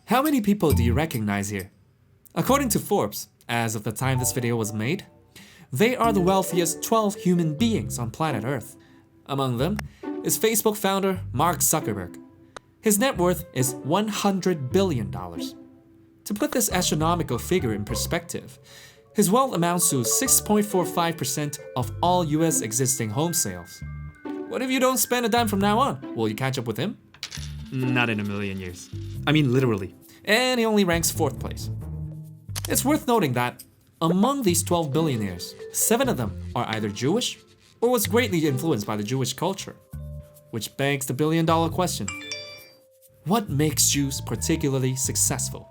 How many people do you recognize here? According to Forbes, as of the time this video was made, they are the wealthiest 12 human beings on planet Earth. Among them is Facebook founder Mark Zuckerberg. His net worth is $100 billion. To put this astronomical figure in perspective, his wealth amounts to 6.45% of all US existing home sales. What if you don't spend a dime from now on? Will you catch up with him? Not in a million years. I mean literally. And he only ranks 4th place. It's worth noting that among these 12 billionaires, 7 of them are either Jewish or was greatly influenced by the Jewish culture. Which begs the billion-dollar question. What makes Jews particularly successful?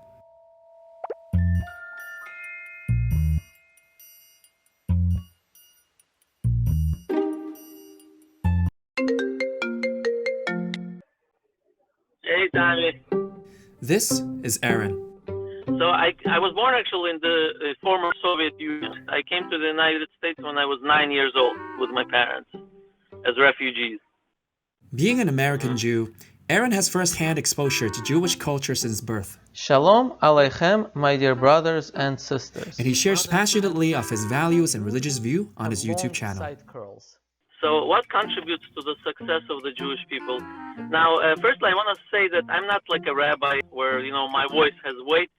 Hey, Tommy. This is Ahron. So I was born actually in the former Soviet Union. I came to the United States when I was 9 years old with my parents as refugees. Being an American Jew, Ahron has first-hand exposure to Jewish culture since birth. Shalom Aleichem, my dear brothers and sisters. And he shares passionately of his values and religious view on his YouTube channel. So what contributes to the success of the Jewish people? Now, firstly, I want to say that I'm not like a rabbi where, my voice has weight,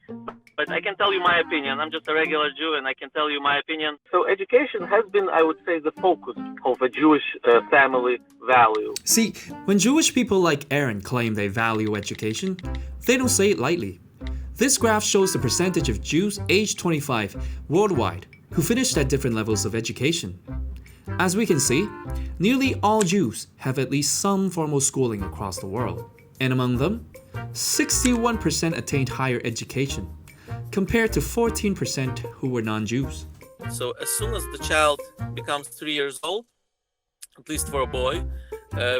but I can tell you my opinion. I'm just a regular Jew and I can tell you my opinion. So education has been, I would say, the focus of a Jewish family value. See, when Jewish people like Ahron claim they value education, they don't say it lightly. This graph shows the percentage of Jews aged 25 worldwide who finished at different levels of education. As we can see, nearly all Jews have at least some formal schooling across the world. And among them, 61% attained higher education, compared to 14% who were non-Jews. So as soon as the child becomes 3 years old, at least for a boy,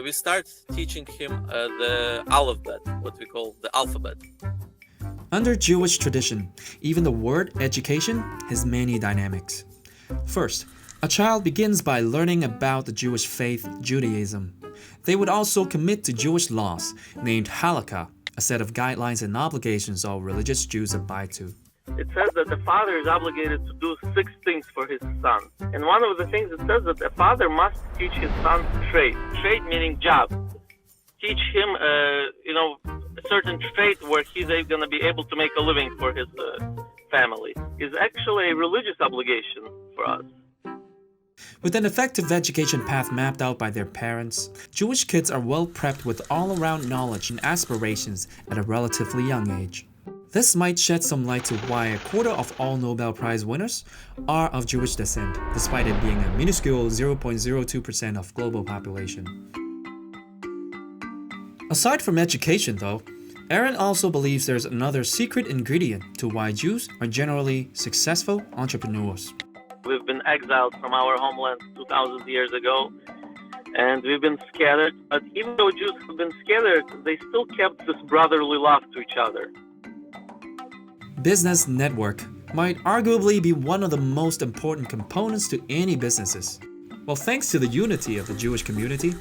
we start teaching him the alphabet, what we call the alphabet. Under Jewish tradition, even the word education has many dynamics. First, a child begins by learning about the Jewish faith, Judaism. They would also commit to Jewish laws, named halakha, a set of guidelines and obligations all religious Jews abide to. It says that the father is obligated to do 6 things for his son. And one of the things it says that the father must teach his son trade. Trade meaning job. Teach him, a certain trade where he's going to be able to make a living for his family. It's actually a religious obligation for us. With an effective education path mapped out by their parents, Jewish kids are well prepped with all-around knowledge and aspirations at a relatively young age. This might shed some light to why a quarter of all Nobel Prize winners are of Jewish descent, despite it being a minuscule 0.02% of global population. Aside from education though, Ahron also believes there's another secret ingredient to why Jews are generally successful entrepreneurs. We've been exiled from our homeland 2,000 years ago, and we've been scattered. But even though Jews have been scattered, they still kept this brotherly love to each other. Business network might arguably be one of the most important components to any businesses. Well, thanks to the unity of the Jewish community,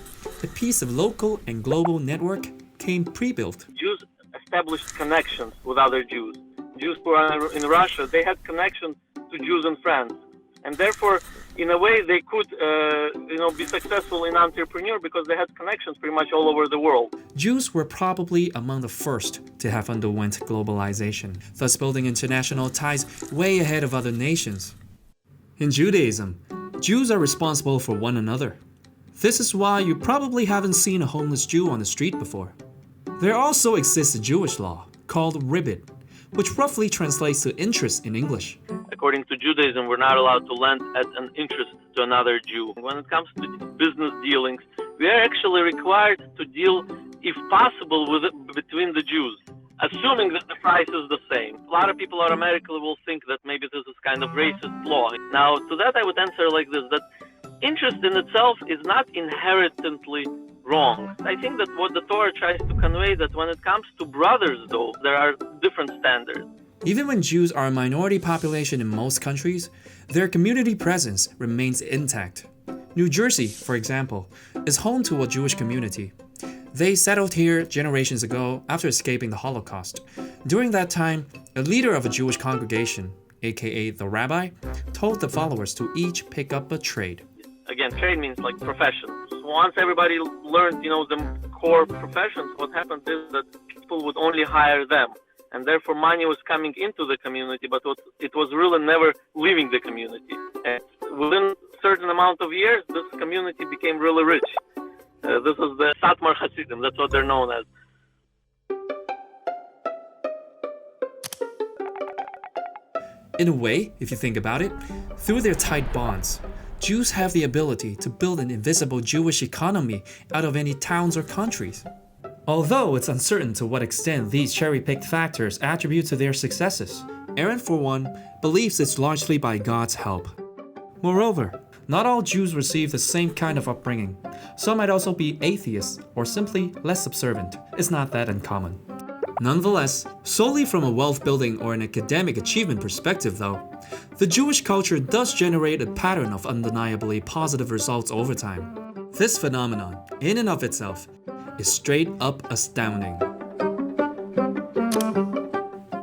a piece of local and global network came pre-built. Jews established connections with other Jews. Jews who are in Russia, they had connections to Jews in France. And therefore, in a way, they could, be successful in entrepreneur because they had connections pretty much all over the world. Jews were probably among the first to have underwent globalization, thus building international ties way ahead of other nations. In Judaism, Jews are responsible for one another. This is why you probably haven't seen a homeless Jew on the street before. There also exists a Jewish law called ribbit, which roughly translates to interest in English. According to Judaism, we're not allowed to lend at an interest to another Jew. When it comes to business dealings, we are actually required to deal, if possible, between the Jews, assuming that the price is the same. A lot of people automatically will think that maybe this is kind of racist law. Now, to that I would answer like this, that interest in itself is not inherently wrong. I think that what the Torah tries to convey that when it comes to brothers, though, there are different standards. Even when Jews are a minority population in most countries, their community presence remains intact. New Jersey, for example, is home to a Jewish community. They settled here generations ago after escaping the Holocaust. During that time, a leader of a Jewish congregation, aka the rabbi, told the followers to each pick up a trade. Again, trade means like professions. Once everybody learned, the core professions, what happened is that people would only hire them. And therefore money was coming into the community, but it was really never leaving the community. And within a certain amount of years, this community became really rich. This is the Satmar Hasidim, that's what they're known as. In a way, if you think about it, through their tight bonds, Jews have the ability to build an invisible Jewish economy out of any towns or countries. Although it's uncertain to what extent these cherry-picked factors attribute to their successes, Ahron, for one, believes it's largely by God's help. Moreover, not all Jews receive the same kind of upbringing. Some might also be atheists or simply less observant. It's not that uncommon. Nonetheless, solely from a wealth-building or an academic achievement perspective though, the Jewish culture does generate a pattern of undeniably positive results over time. This phenomenon, in and of itself, is straight up astounding.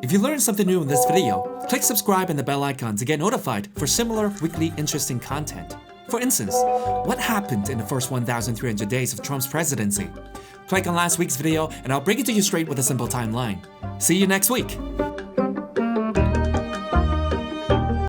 If you learned something new in this video, click subscribe and the bell icon to get notified for similar weekly interesting content. For instance, what happened in the first 1,300 days of Trump's presidency? Click on last week's video and I'll bring it to you straight with a simple timeline. See you next week!